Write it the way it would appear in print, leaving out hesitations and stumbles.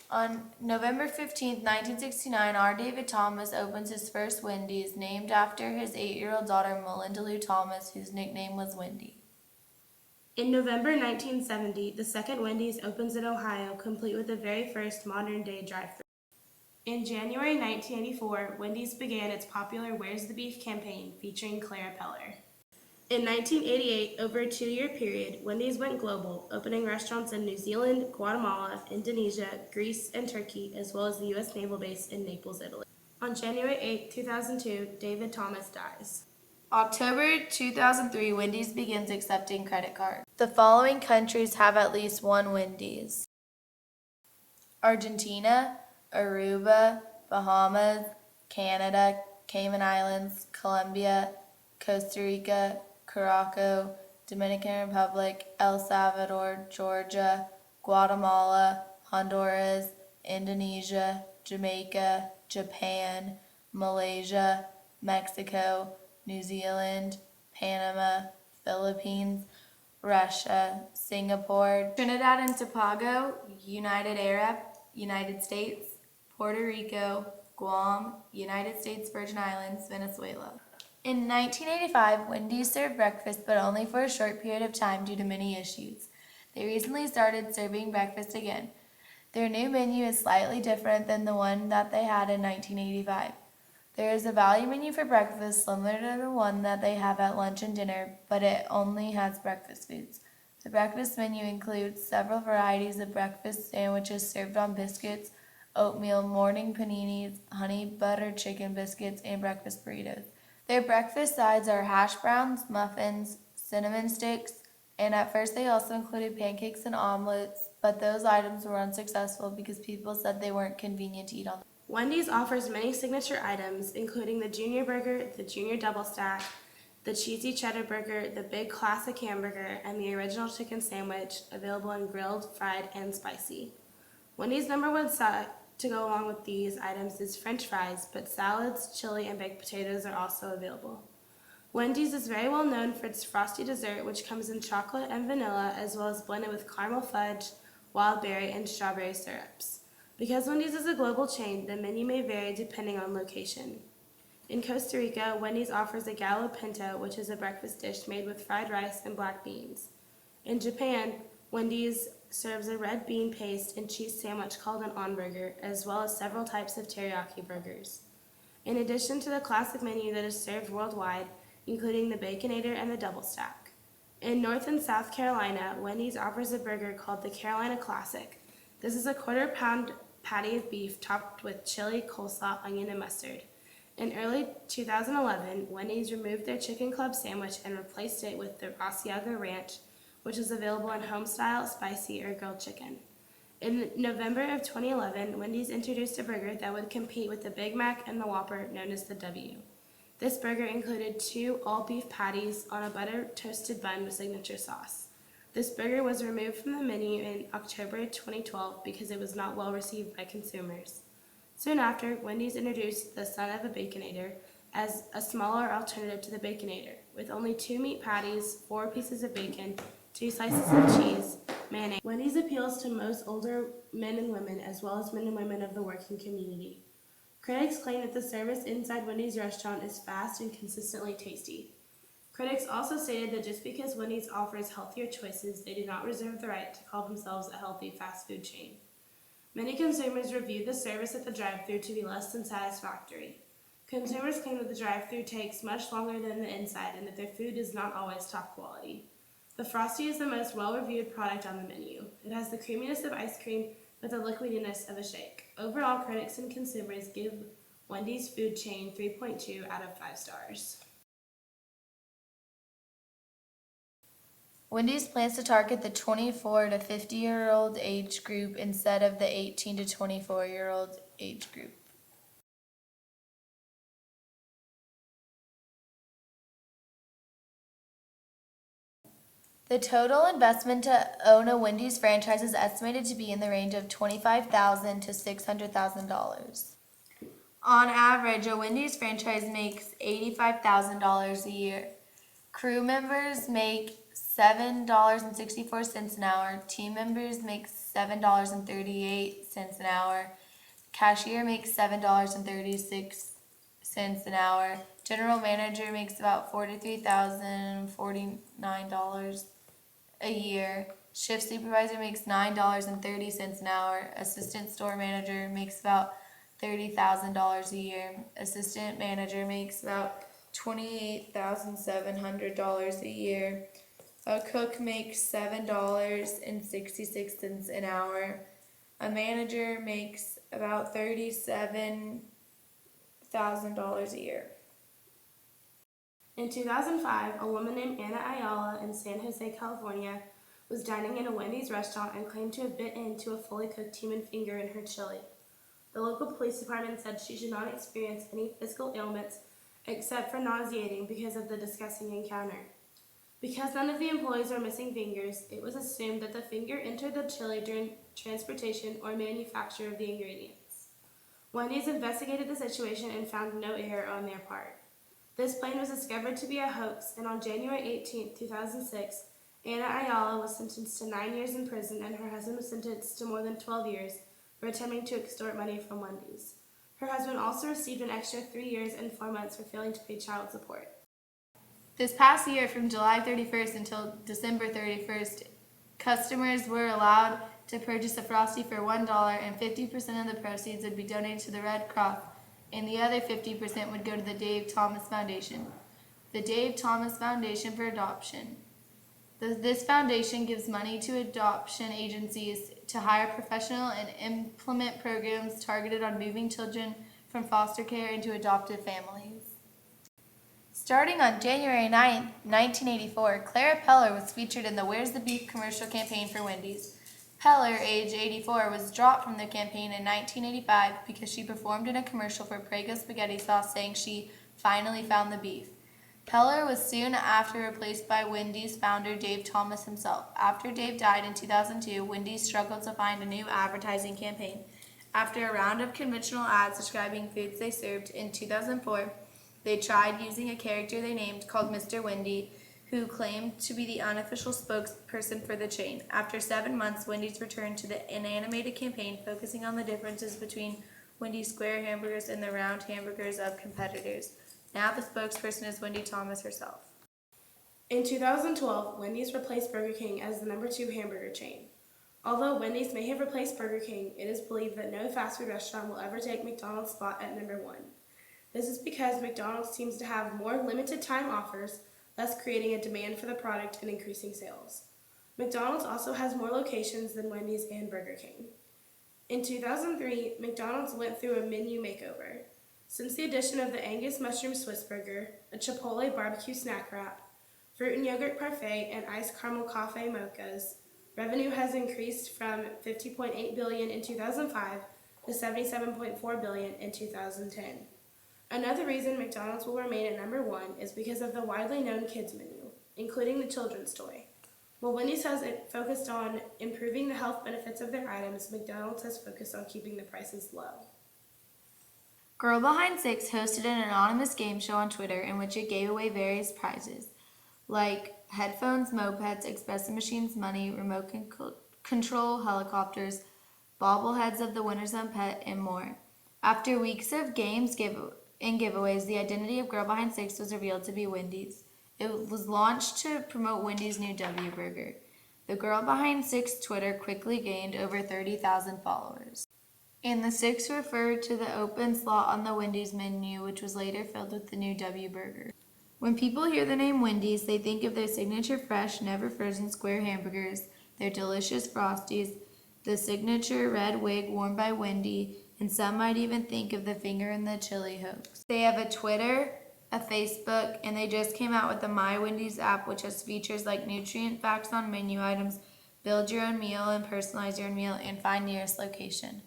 On November 15th, 1969, R. David Thomas opens his first Wendy's, named after his 8-year-old daughter Melinda Lou Thomas, whose nickname was Wendy. In November 1970, the second Wendy's opens in Ohio, complete with the very first modern-day drive-thru. In January 1984, Wendy's began its popular Where's the Beef campaign, featuring Clara Peller. In 1988, over a 2-year period, Wendy's went global, opening restaurants in New Zealand, Guatemala, Indonesia, Greece, and Turkey, as well as the U.S. Naval Base in Naples, Italy. On January 8, 2002, David Thomas dies. October 2003, Wendy's begins accepting credit cards. The following countries have at least one Wendy's: Argentina, Aruba, Bahamas, Canada, Cayman Islands, Colombia, Costa Rica, Curacao, Dominican Republic, El Salvador, Georgia, Guatemala, Honduras, Indonesia, Jamaica, Japan, Malaysia, Mexico, New Zealand, Panama, Philippines, Russia, Singapore, Trinidad and Tobago, United Arab, United States, Puerto Rico, Guam, United States Virgin Islands, Venezuela. In 1985, Wendy's served breakfast, but only for a short period of time due to many issues. They recently started serving breakfast again. Their new menu is slightly different than the one that they had in 1985. There is a value menu for breakfast similar to the one that they have at lunch and dinner, but it only has breakfast foods. The breakfast menu includes several varieties of breakfast sandwiches served on biscuits, oatmeal, morning paninis, honey butter chicken biscuits, and breakfast burritos. Their breakfast sides are hash browns, muffins, cinnamon sticks, and at first they also included pancakes and omelets, but those items were unsuccessful because people said they weren't convenient to eat on. Wendy's offers many signature items, including the Junior Burger, the Junior Double Stack, the Cheesy Cheddar Burger, the Big Classic Hamburger, and the Original Chicken Sandwich, available in grilled, fried, and spicy. Wendy's number one side to go along with these items is French fries, but salads, chili, and baked potatoes are also available. Wendy's is very well known for its frosty dessert, which comes in chocolate and vanilla, as well as blended with caramel fudge, wild berry, and strawberry syrups. Because Wendy's is a global chain, the menu may vary depending on location. In Costa Rica, Wendy's offers a gallo pinto, which is a breakfast dish made with fried rice and black beans. In Japan, Wendy's serves a red bean paste and cheese sandwich called an onburger, as well as several types of teriyaki burgers. In addition to the classic menu that is served worldwide, including the Baconator and the Double Stack. In North and South Carolina, Wendy's offers a burger called the Carolina Classic. This is a quarter-pound patty of beef topped with chili, coleslaw, onion, and mustard. In early 2011, Wendy's removed their Chicken Club sandwich and replaced it with the Asiago Ranch, which is available in home-style, spicy, or grilled chicken. In November of 2011, Wendy's introduced a burger that would compete with the Big Mac and the Whopper, known as the W. This burger included 2 all-beef patties on a butter-toasted bun with signature sauce. This burger was removed from the menu in October 2012 because it was not well received by consumers. Soon after, Wendy's introduced the Son of a Baconator as a smaller alternative to the Baconator, with only 2 meat patties, 4 pieces of bacon, 2 slices of cheese, mayonnaise. Wendy's appeals to most older men and women, as well as men and women of the working community. Critics claim that the service inside Wendy's restaurant is fast and consistently tasty. Critics also stated that just because Wendy's offers healthier choices, they do not reserve the right to call themselves a healthy fast food chain. Many consumers reviewed the service at the drive-thru to be less than satisfactory. Consumers claim that the drive-thru takes much longer than the inside and that their food is not always top quality. The Frosty is the most well-reviewed product on the menu. It has the creaminess of ice cream with the liquidiness of a shake. Overall, critics and consumers give Wendy's food chain 3.2 out of 5 stars. Wendy's plans to target the 24 to 50-year-old age group instead of the 18 to 24-year-old age group. The total investment to own a Wendy's franchise is estimated to be in the range of $25,000 to $600,000. On average, a Wendy's franchise makes $85,000 a year. Crew members make $7.64 an hour. Team members make $7.38 an hour. Cashier makes $7.36 an hour. General manager makes about $43,049 a year. Shift supervisor makes $9.30 an hour. Assistant store manager makes about $30,000 a year. Assistant manager makes about $28,700 a year. A cook makes $7.66 an hour. A manager makes about $37,000 a year. In 2005, a woman named Anna Ayala in San Jose, California, was dining in a Wendy's restaurant and claimed to have bit into a fully cooked human finger in her chili. The local police department said she should not experience any physical ailments except for nauseating because of the disgusting encounter. Because none of the employees were missing fingers, it was assumed that the finger entered the chili during transportation or manufacture of the ingredients. Wendy's investigated the situation and found no error on their part. This plane was discovered to be a hoax, and on January 18, 2006, Anna Ayala was sentenced to 9 years in prison and her husband was sentenced to more than 12 years for attempting to extort money from Wendy's. Her husband also received an extra 3 years and 4 months for failing to pay child support. This past year, from July 31st until December 31st, customers were allowed to purchase a Frosty for $1, and 50% of the proceeds would be donated to the Red Cross, and the other 50% would go to the Dave Thomas Foundation. The Dave Thomas Foundation for Adoption. This foundation gives money to adoption agencies to hire professional and implement programs targeted on moving children from foster care into adoptive families. Starting on January 9, 1984, Clara Peller was featured in the Where's the Beef commercial campaign for Wendy's. Peller, age 84, was dropped from the campaign in 1985 because she performed in a commercial for Prego spaghetti sauce saying she finally found the beef. Peller was soon after replaced by Wendy's founder Dave Thomas himself. After Dave died in 2002, Wendy's struggled to find a new advertising campaign. After a round of conventional ads describing foods they served in 2004, they tried using a character they named called Mr. Wendy, who claimed to be the unofficial spokesperson for the chain. After 7 months, Wendy's returned to an animated campaign focusing on the differences between Wendy's square hamburgers and the round hamburgers of competitors. Now the spokesperson is Wendy Thomas herself. In 2012, Wendy's replaced Burger King as the number 2 hamburger chain. Although Wendy's may have replaced Burger King, it is believed that no fast food restaurant will ever take McDonald's spot at number 1. This is because McDonald's seems to have more limited time offers, thus creating a demand for the product and increasing sales. McDonald's also has more locations than Wendy's and Burger King. In 2003, McDonald's went through a menu makeover. Since the addition of the Angus Mushroom Swiss Burger, a Chipotle Barbecue Snack Wrap, Fruit and Yogurt Parfait, and Iced Caramel Coffee Mochas, revenue has increased from $50.8 billion in 2005 to $77.4 billion in 2010. Another reason McDonald's will remain at number 1 is because of the widely known kids menu, including the children's toy. While Wendy's has focused on improving the health benefits of their items, McDonald's has focused on keeping the prices low. Girl Behind Six hosted an anonymous game show on Twitter in which it gave away various prizes, like headphones, mopeds, espresso machines, money, remote control helicopters, bobbleheads of the Winner's Own Pet, and more. After weeks of games and giveaways, the identity of Girl Behind Six was revealed to be Wendy's. It was launched to promote Wendy's new W Burger. The Girl Behind Six Twitter quickly gained over 30,000 followers. And the six referred to the open slot on the Wendy's menu, which was later filled with the new W Burger. When people hear the name Wendy's, they think of their signature fresh, never frozen square hamburgers, their delicious Frosties, the signature red wig worn by Wendy, and some might even think of the finger in the chili hoax. They have a Twitter, a Facebook, and they just came out with the My Wendy's app, which has features like nutrient facts on menu items, build your own meal and personalize your own meal, and find nearest location.